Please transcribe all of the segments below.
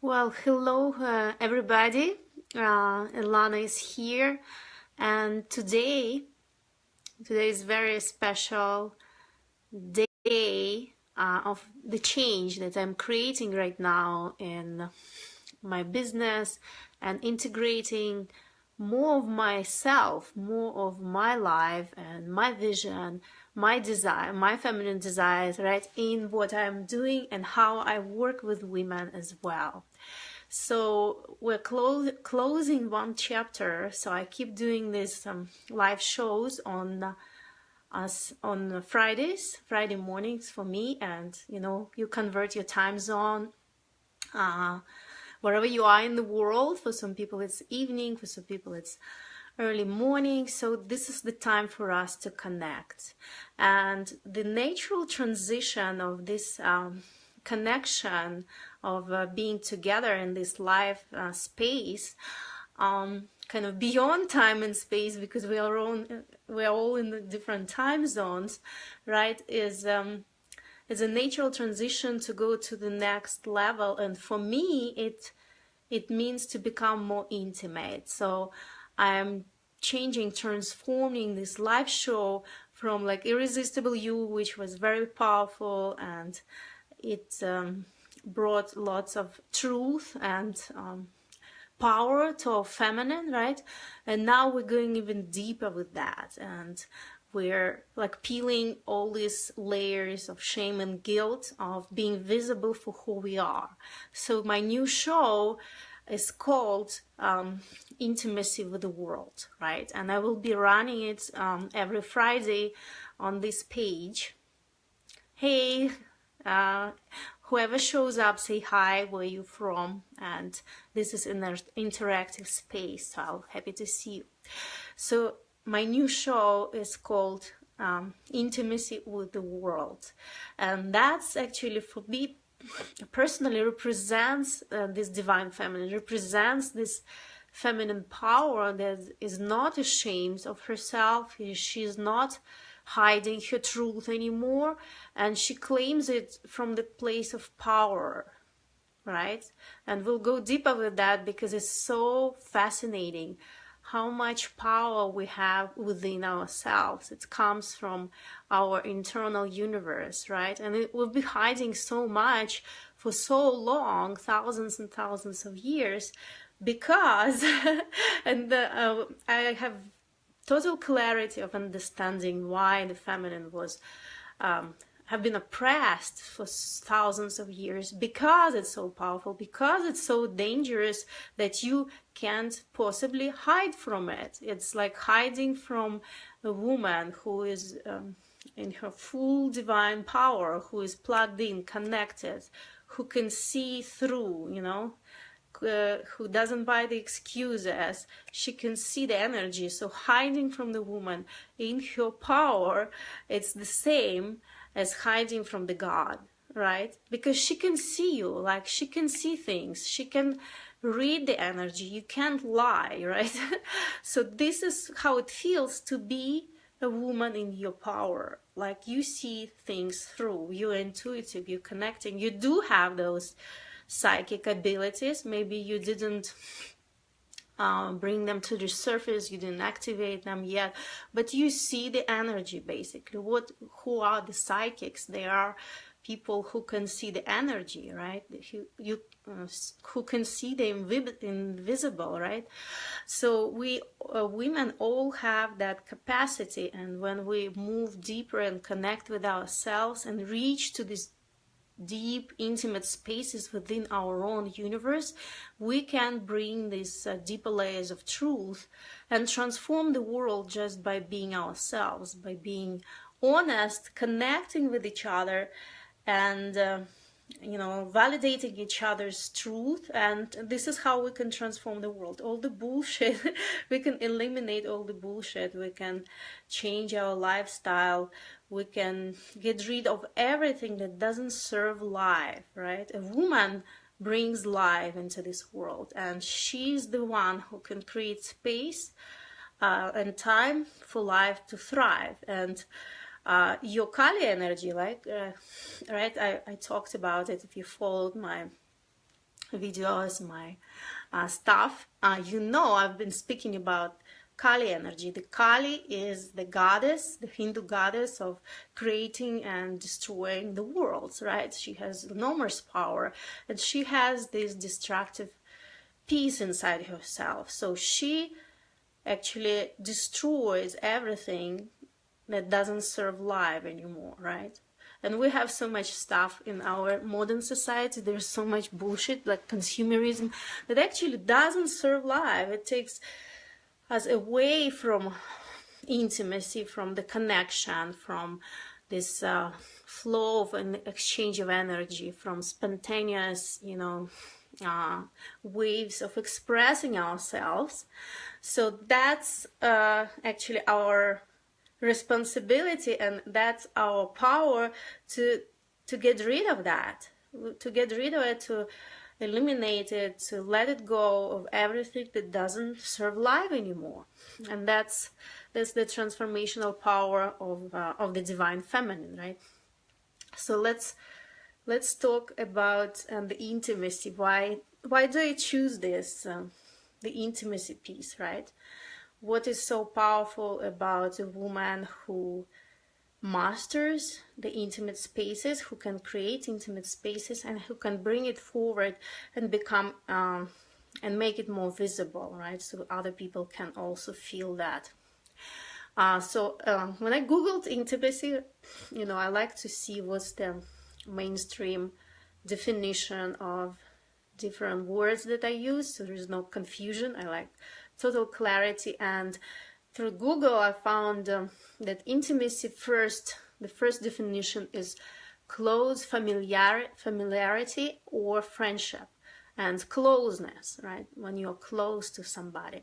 Well, hello, everybody. Ilana is here, and today is very special day of the change that I'm creating right now in my business and integrating more of myself, more of my life and my vision, my desire, my feminine desires, right, in what I'm doing and how I work with women as well. So we're closing one chapter. So I keep doing these live shows on Friday mornings for me, and you convert your time zone wherever you are in the world. For some people it's evening, for some people it's early morning. So this is the time for us to connect, and the natural transition of this connection of being together in this live space, kind of beyond time and space, because we are all in the different time zones, right? Is a natural transition to go to the next level, and for me, it means to become more intimate. So I'm transforming this live show from like Irresistible You, which was very powerful, and it brought lots of truth and power to our feminine, right? And now we're going even deeper with that, and we're like peeling all these layers of shame and guilt of being visible for who we are. So my new show is called Intimacy with the World, right? And I will be running it every Friday on this page. Hey, whoever shows up, say hi, where you from, and this is an interactive space, so I'm happy to see you. So my new show is called Intimacy with the World, and that's actually, for me personally, represents this divine feminine, represents this feminine power that is not ashamed of herself. She's not hiding her truth anymore, and she claims it from the place of power, right? And we'll go deeper with that, because it's so fascinating how much power we have within ourselves. It comes from our internal universe, right? And we've been hiding so much for so long, thousands and thousands of years, because and I have total clarity of understanding why the feminine was have been oppressed for thousands of years, because it's so powerful, because it's so dangerous that you can't possibly hide from it. It's like hiding from a woman who is in her full divine power, who is plugged in, connected, who can see through, who doesn't buy the excuses. She can see the energy. So hiding from the woman in her power, it's the same as hiding from the God, right? Because she can see you, like she can see things, she can read the energy, you can't lie, right? So this is how it feels to be a woman in your power. Like you see things through, you're intuitive, you're connecting, you do have those psychic abilities. Maybe you didn't bring them to the surface, you didn't activate them yet, but you see the energy. Basically, who are the psychics? They are people who can see the energy, right? Who can see the invisible, right? So we women all have that capacity, and when we move deeper and connect with ourselves and reach to this deep, intimate spaces within our own universe, we can bring these deeper layers of truth and transform the world just by being ourselves, by being honest, connecting with each other, and validating each other's truth. And this is how we can transform the world. All the bullshit, we can eliminate all the bullshit, we can change our lifestyle, we can get rid of everything that doesn't serve life, right? A woman brings life into this world, and she's the one who can create space and time for life to thrive. And your Kali energy, right? I talked about it if you followed my videos, my stuff, you know I've been speaking about Kali energy. The Kali is the goddess, the Hindu goddess of creating and destroying the worlds, right? She has enormous power, and she has this destructive piece inside herself. So she actually destroys everything that doesn't serve life anymore, right? And we have so much stuff in our modern society. There's so much bullshit, like consumerism, that actually doesn't serve life. It takes us away from intimacy, from the connection, from this flow of an exchange of energy, from spontaneous, waves of expressing ourselves. So that's actually our responsibility, and that's our power to get rid of that, to eliminate it, to let it go of everything that doesn't serve life anymore. And that's the transformational power of the divine feminine, right? So let's talk about the intimacy. Why do I choose this, the intimacy piece, right? What is so powerful about a woman who masters the intimate spaces, who can create intimate spaces, and who can bring it forward and become and make it more visible, right? So other people can also feel that. So when I googled intimacy, I like to see what's the mainstream definition of different words that I use, so there's no confusion. I like total clarity. And through Google, I found that intimacy the first definition is close familiarity or friendship, and closeness, right? When you're close to somebody.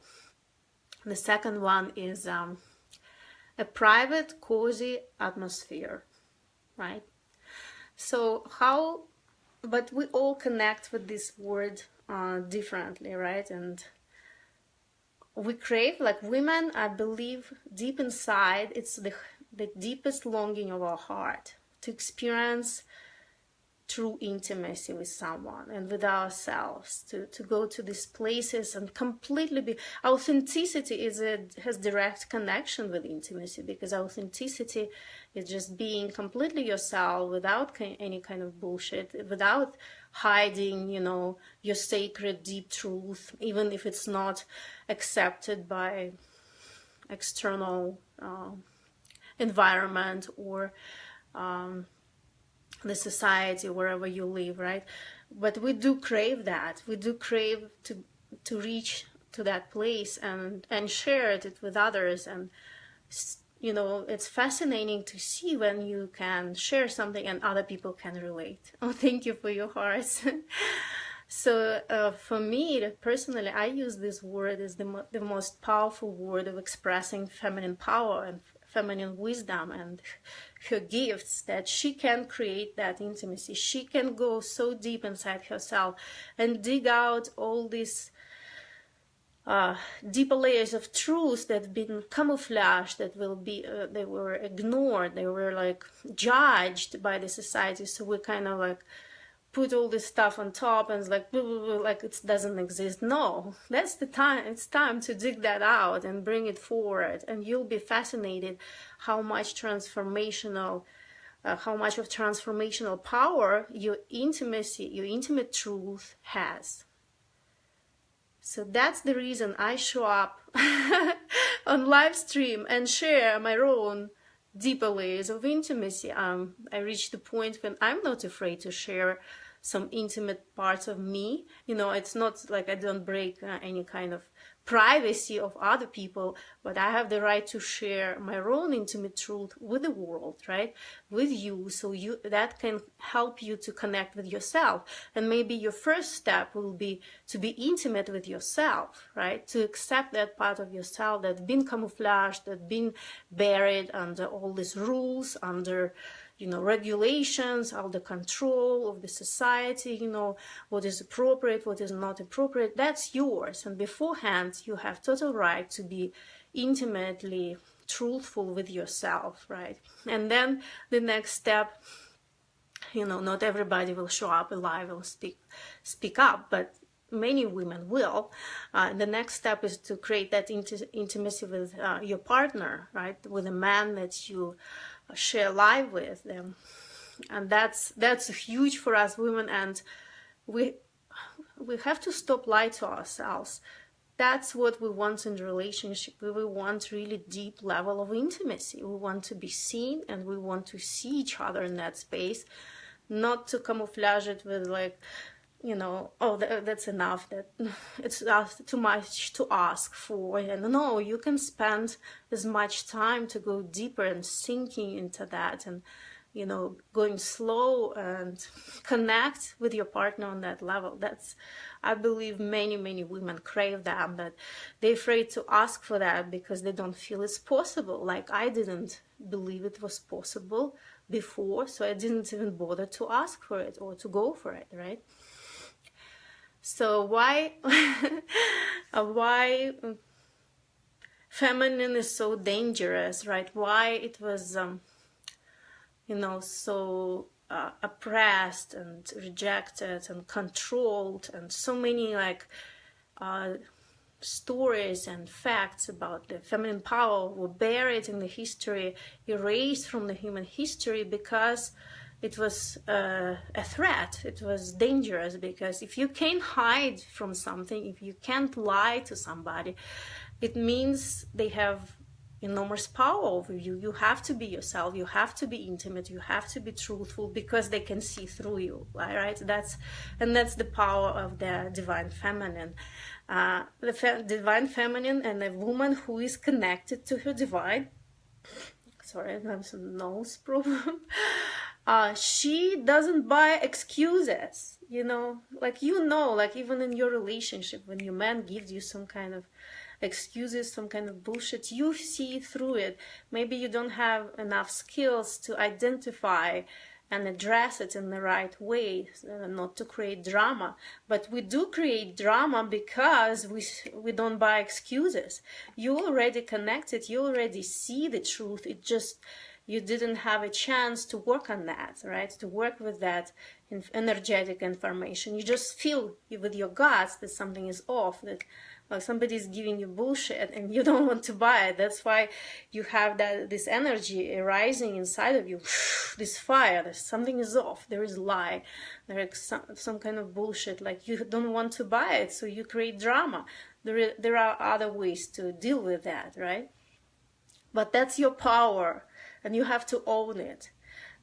The second one is a private, cozy atmosphere, right? So but we all connect with this word differently, right? And we crave, like women, I believe, deep inside, it's the deepest longing of our heart to experience true intimacy with someone and with ourselves, to go to these places and completely be. Authenticity has direct connection with intimacy, because authenticity is just being completely yourself without any kind of bullshit, without hiding, your sacred deep truth, even if it's not accepted by external environment or the society wherever you live, right? But we do crave that. We do crave to reach to that place and share it with others. And it's fascinating to see when you can share something and other people can relate. Oh, thank you for your hearts. So for me personally, I use this word as the most powerful word of expressing feminine power and feminine wisdom and her gifts, that she can create that intimacy. She can go so deep inside herself and dig out all these deeper layers of truth that have been camouflaged, that will be they were ignored, they were like judged by the society. So we kind of like put all this stuff on top and it's like blah, blah, blah, like it doesn't exist. No, that's the time. It's time to dig that out and bring it forward, and you'll be fascinated how much transformational power your intimate truth has. So that's the reason I show up on live stream and share my own deeper layers of intimacy. I reached the point when I'm not afraid to share some intimate parts of me. It's not like I don't break any kind of privacy of other people, but I have the right to share my own intimate truth with the world, right? With you, so that can help you to connect with yourself. And maybe your first step will be to be intimate with yourself, right? To accept that part of yourself that's been camouflaged, that's been buried under all these rules, under regulations, under control of the society, what is appropriate, what is not appropriate. That's yours. And beforehand, you have total right to be intimately truthful with yourself, right? And then the next step you know, not everybody will show up alive and speak up, but many women will. The next step is to create that intimacy with your partner, right? With a man that you share life with them. And that's huge for us women, and we have to stop lying to ourselves. That's what we want in the relationship. We want really deep level of intimacy. We want to be seen, and we want to see each other in that space, not to camouflage it with like, you know, oh, that's enough, that it's too much to ask for. And no, you can spend as much time to go deeper and sinking into that, and, you know, going slow and connect with your partner on that level. That's, I believe many women crave that, but they're afraid to ask for that because they don't feel it's possible. Like I didn't believe it was possible before, so I didn't even bother to ask for it or to go for it, right? So why feminine is so dangerous, right? Why it was you know, so oppressed and rejected and controlled, and so many like stories and facts about the feminine power were buried in the history, erased from the human history, because it was a threat. It was dangerous, because if you can't hide from something, if you can't lie to somebody, it means they have enormous power over you. You have to be yourself. You have to be intimate. You have to be truthful, because they can see through you, right? That's the power of the divine feminine. The divine feminine, and a woman who is connected to her divine. Sorry, I have some nose problem. She doesn't buy excuses, you know, like even in your relationship, when your man gives you some kind of excuses, some kind of bullshit, you see through it. Maybe you don't have enough skills to identify and address it in the right way, not to create drama. But we do create drama because we don't buy excuses. You already connected, you already see the truth. It just, you didn't have a chance to work on that, right? To work with that energetic information. You just feel with your guts that something is off, that like somebody's giving you bullshit and you don't want to buy it. That's why you have this energy rising inside of you, this fire. There's something is off. There is lie. There is some kind of bullshit. Like you don't want to buy it, so you create drama. There are other ways to deal with that, right? But that's your power, and you have to own it.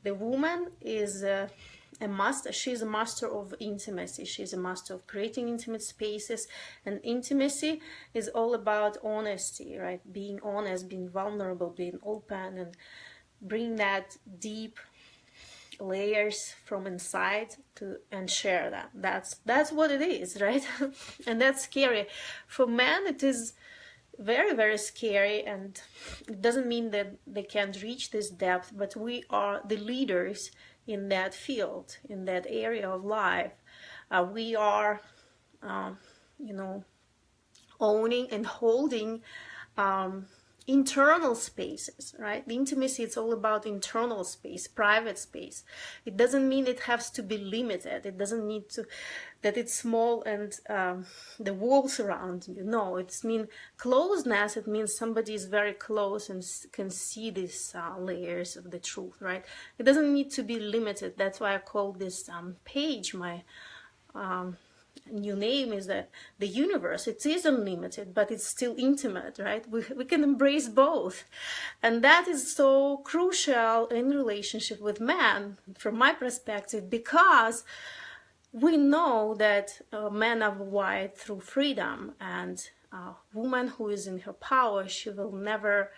The woman is a master. She's a master of intimacy. She's a master of creating intimate spaces, and intimacy is all about honesty, right? Being honest, being vulnerable, being open, and bring that deep layers from inside and share that. That's what it is, right? And that's scary. For men, it is very scary, and it doesn't mean that they can't reach this depth, but we are the leaders in that field, in that area of life. We are you know, owning and holding internal spaces, right? The intimacy, it's all about internal space, private space. It doesn't mean it has to be limited. It doesn't need to, that it's small and the walls around you. No, it's mean closeness. It means somebody is very close and can see these layers of the truth, right? It doesn't need to be limited. That's why I call this page my new name is that the universe. It is unlimited, but it's still intimate, right? We can embrace both, and that is so crucial in relationship with men, from my perspective, because we know that men are wired through freedom, and a woman who is in her power, she will never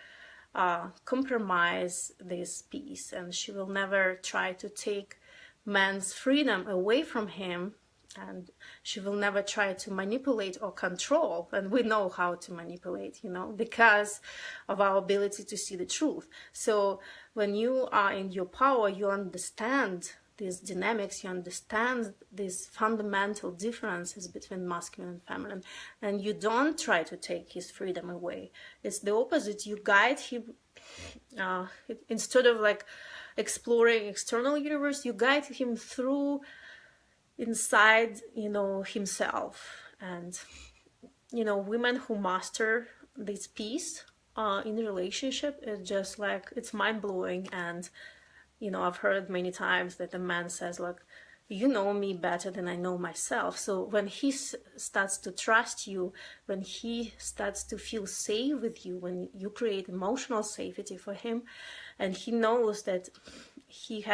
compromise this peace, and she will never try to take man's freedom away from him. And she will never try to manipulate or control. And we know how to manipulate, you know, because of our ability to see the truth. So when you are in your power, you understand these dynamics, you understand these fundamental differences between masculine and feminine, and you don't try to take his freedom away. It's the opposite. You guide him instead of like exploring external universe, you guide him through inside, himself. And, women who master this piece in a relationship is just like, it's mind-blowing. And, I've heard many times that a man says, like, you know me better than I know myself. So when he starts to trust you, when he starts to feel safe with you, when you create emotional safety for him, and he knows that he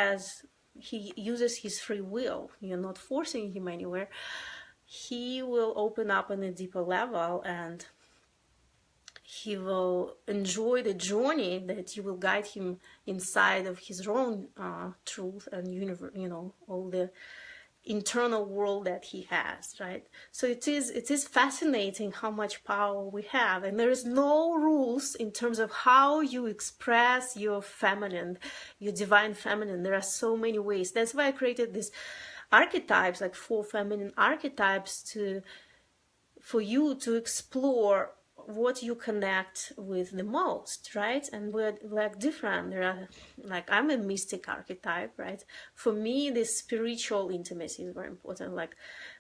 uses his free will, you're not forcing him anywhere, he will open up on a deeper level, and he will enjoy the journey that you will guide him inside of his own truth and universe, all the internal world that he has, right? So it is fascinating how much power we have, and there is no rules in terms of how you express your feminine, your divine feminine. There are so many ways. That's why I created these archetypes, like 4 feminine archetypes, for you to explore what you connect with the most, right? And we're like different. There are, like, I'm a mystic archetype, right? For me, this spiritual intimacy is very important, like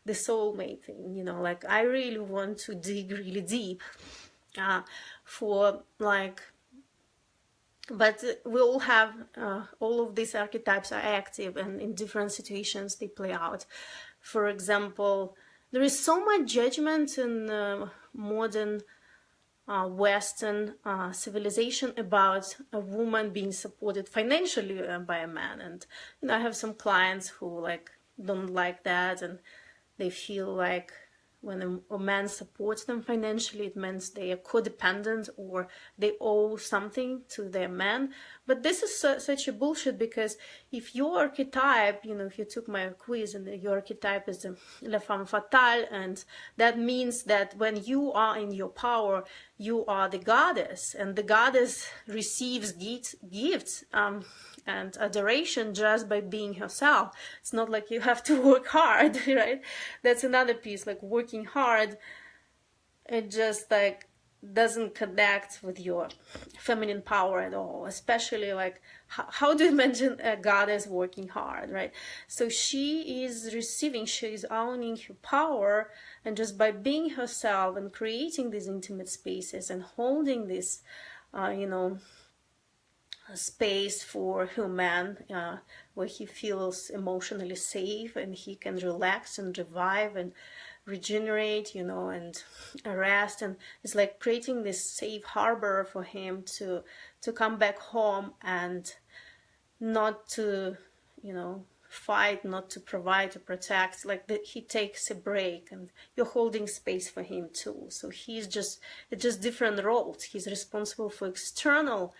the soulmate thing, like I really want to dig really deep but we all have, all of these archetypes are active, and in different situations they play out. For example, there is so much judgment in modern Western civilization about a woman being supported financially by a man, and I have some clients who like don't like that, and they feel like when a man supports them financially, it means they are codependent or they owe something to their man. But this is such a bullshit, because if your archetype, if you took my quiz, and your archetype is la femme fatale, and that means that when you are in your power, you are the goddess, and the goddess receives gifts and adoration just by being herself. It's not like you have to work hard, right? That's another piece, like working hard, it just like doesn't connect with your feminine power at all, especially like how do you mention a goddess working hard, right? So she is receiving, she is owning her power, and just by being herself and creating these intimate spaces and holding this space for her man, where he feels emotionally safe and he can relax and revive and regenerate, and rest, and it's like creating this safe harbor for him to come back home and not to fight, not to provide, to protect, like that he takes a break, and you're holding space for him too. So it's just different roles. He's responsible for external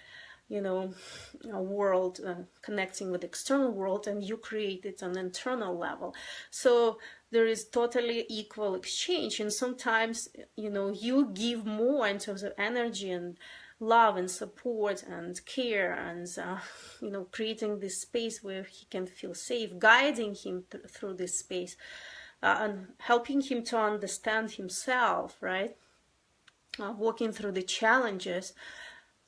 world, connecting with the external world, and you create it on an internal level. So there is totally equal exchange, and sometimes you give more in terms of energy and love and support and care, and creating this space where he can feel safe, guiding him through this space, and helping him to understand himself, right? Walking through the challenges.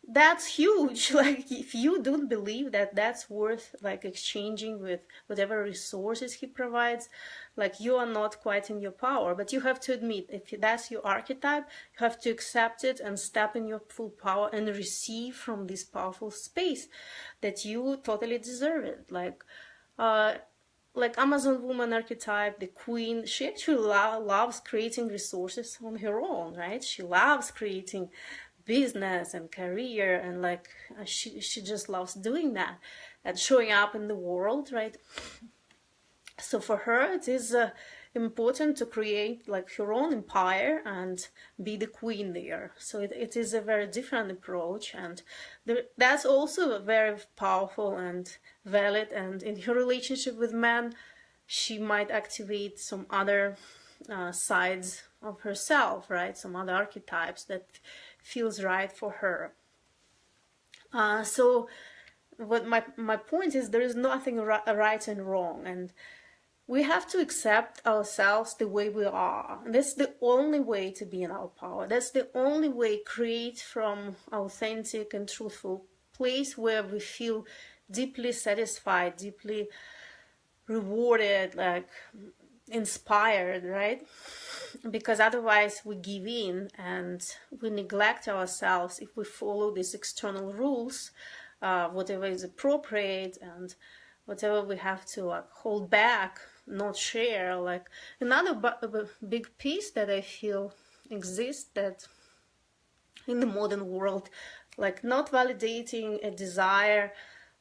That's huge. Like, if you don't believe that that's worth like exchanging with whatever resources he provides, like, you are not quite in your power. But you have to admit, if that's your archetype, you have to accept it and step in your full power and receive from this powerful space that you totally deserve it. Like Amazon woman archetype, the queen, she actually loves creating resources on her own, right? She loves creating business and career, and like she just loves doing that and showing up in the world, right? So for her, it is important to create like her own empire and be the queen there. So it is a very different approach, and that's also very powerful and valid. And in her relationship with men, she might activate some other sides of herself, right? Some other archetypes that feels right for her. So what my point is, there is nothing right and wrong, and we have to accept ourselves the way we are. That's the only way to be in our power. That's the only way create from authentic and truthful place where we feel deeply satisfied, deeply rewarded, like inspired, right? Because otherwise we give in and we neglect ourselves if we follow these external rules, whatever is appropriate and whatever we have to like hold back, not share. Like another big piece that I feel exists that in the modern world, like not validating a desire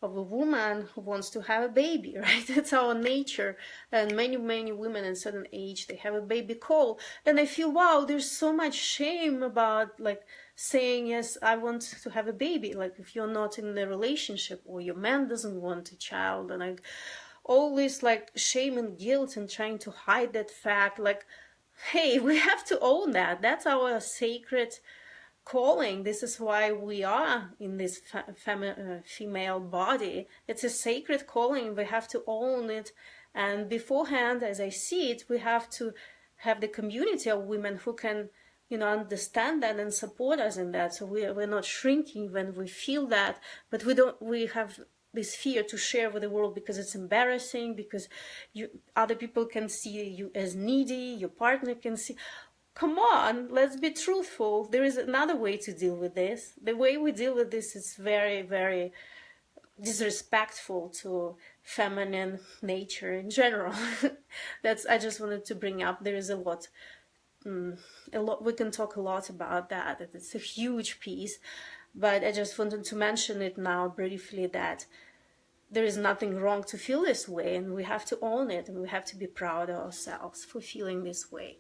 of a woman who wants to have a baby, right? It's our nature. And many women at a certain age, they have a baby call. And I feel, wow, there's so much shame about like saying, yes, I want to have a baby. Like if you're not in a relationship or your man doesn't want a child, and like all this like shame and guilt and trying to hide that fact, like, hey, we have to own that. That's our sacred calling. This is why we are in this female body. It's a sacred calling. We have to own it. And beforehand, as I see it, we have to have the community of women who can, you know, understand that and support us in that. So we're not shrinking when we feel that, but we have this fear to share with the world because it's embarrassing, because other people can see you as needy, your partner can see. Come on, let's be truthful. There is another way to deal with this. The way we deal with this is very, very disrespectful to feminine nature in general. I just wanted to bring up. There is a lot. We can talk a lot about that. It's a huge piece, but I just wanted to mention it now briefly that there is nothing wrong to feel this way, and we have to own it, and we have to be proud of ourselves for feeling this way.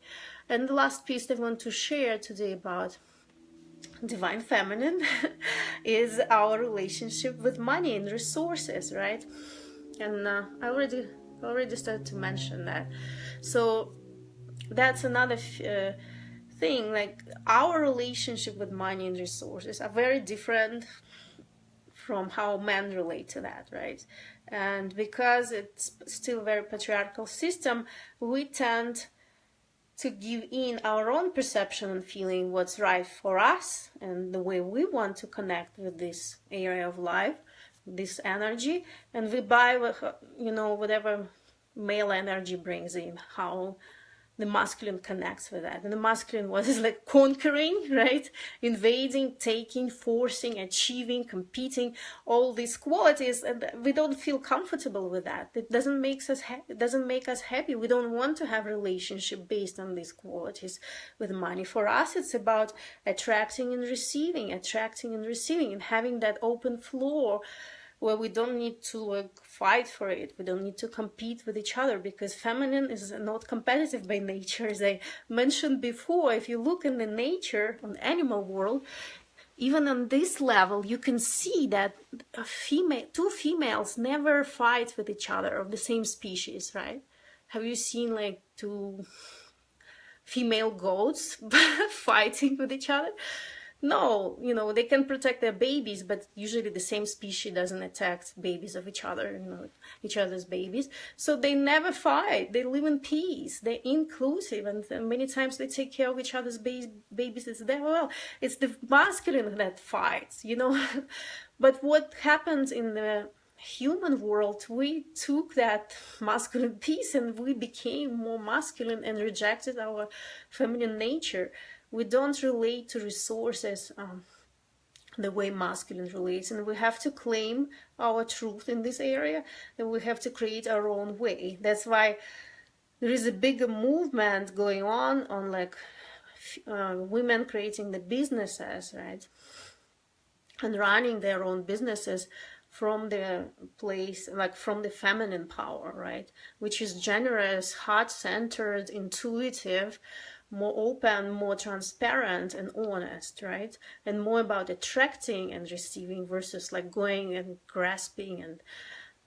And the last piece that I want to share today about divine feminine is our relationship with money and resources, right? And I already started to mention that. So that's another thing, like our relationship with money and resources are very different from how men relate to that, right? And because it's still a very patriarchal system, we tend to give in our own perception and feeling what's right for us and the way we want to connect with this area of life, this energy, and we buy, you know, whatever male energy brings in, how the masculine connects with that. And the masculine was like conquering, right? Invading, taking, forcing, achieving, competing, all these qualities, and we don't feel comfortable with that. It doesn't make us happy. We don't want to have a relationship based on these qualities with money. For us, it's about attracting and receiving, and having that open floor where we don't need to like fight for it. We don't need to compete with each other, because feminine is not competitive by nature. As I mentioned before, if you look in the nature, on the animal world, even on this level, you can see that two females never fight with each other of the same species, right? Have you seen like two female goats fighting with each other? No, you know, they can protect their babies, but usually the same species doesn't attack babies of each other, you know, each other's babies. So they never fight. They live in peace. They're inclusive, and many times they take care of each other's babies. It's the masculine that fights, you know. But what happens in the human world, we took that masculine piece and we became more masculine and rejected our feminine nature. We don't relate to resources the way masculine relates, and we have to claim our truth in this area, and we have to create our own way. That's why there is a bigger movement going on like women creating the businesses, right, and running their own businesses from the place, like from the feminine power, right, which is generous, heart-centered, intuitive, more open, more transparent and honest, right? And more about attracting and receiving versus like going and grasping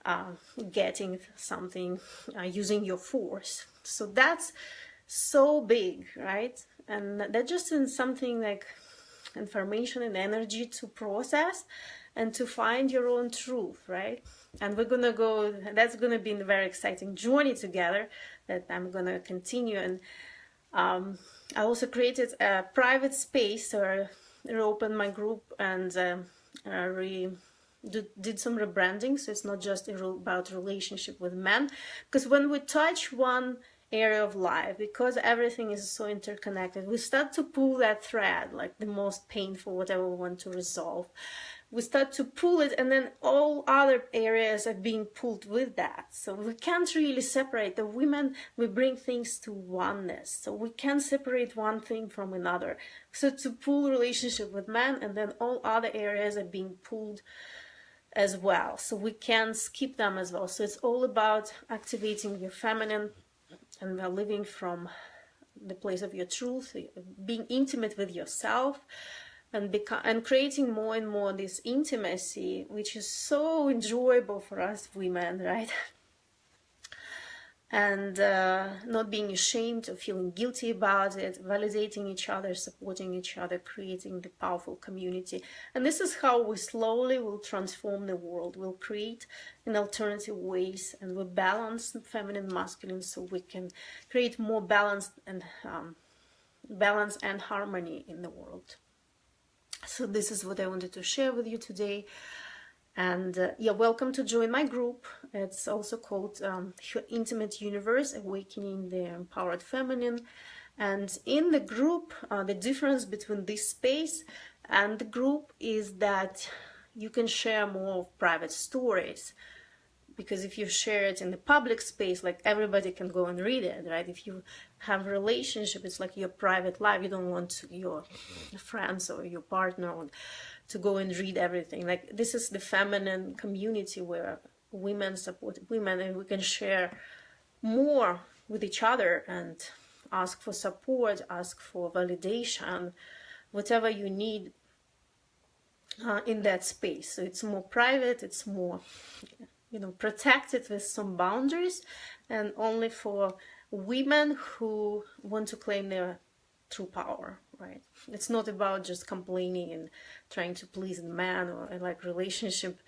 and getting something using your force. So that's so big, right? And that just is something like information and energy to process and to find your own truth, right? And we're gonna go, that's gonna be a very exciting journey together that I'm gonna continue. And I also created a private space, or reopened my group and did some rebranding, so it's not just about relationship with men, because when we touch one area of life, because everything is so interconnected, we start to pull that thread, like the most painful, whatever we want to resolve. We start to pull it, and then all other areas are being pulled with that. So we can't really separate. The women, we bring things to oneness. So we can't separate one thing from another. So to pull relationship with men, and then all other areas are being pulled as well. So we can skip them as well. So it's all about activating your feminine and living from the place of your truth, being intimate with yourself, and creating more and more this intimacy, which is so enjoyable for us women, right? And not being ashamed or feeling guilty about it, validating each other, supporting each other, creating the powerful community. And this is how we slowly will transform the world. We'll create in alternative ways, and we'll balance feminine, masculine, so we can create more balance and harmony in the world. So this is what I wanted to share with you today. And yeah, welcome to join my group. It's also called Intimate Universe, Awakening the Empowered Feminine. And in the group, the difference between this space and the group is that you can share more of private stories. Because if you share it in the public space, like everybody can go and read it, right? If you have a relationship, it's like your private life. You don't want your friends or your partner to go and read everything. Like, this is the feminine community where women support women, and we can share more with each other and ask for support, ask for validation, whatever you need in that space. So it's more private, it's more, protected with some boundaries, and only for women who want to claim their true power, right? It's not about just complaining and trying to please a man or like relationship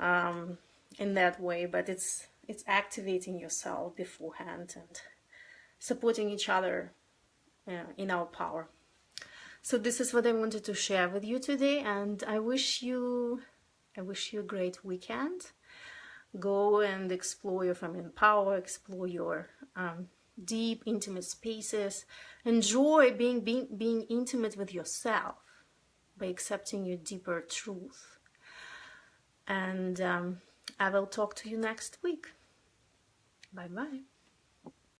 in that way, but it's activating yourself beforehand and supporting each other in our power. So this is what I wanted to share with you today, and I wish you a great weekend. Go and explore your feminine power, explore your deep, intimate spaces. Enjoy being intimate with yourself by accepting your deeper truth. And I will talk to you next week. Bye-bye.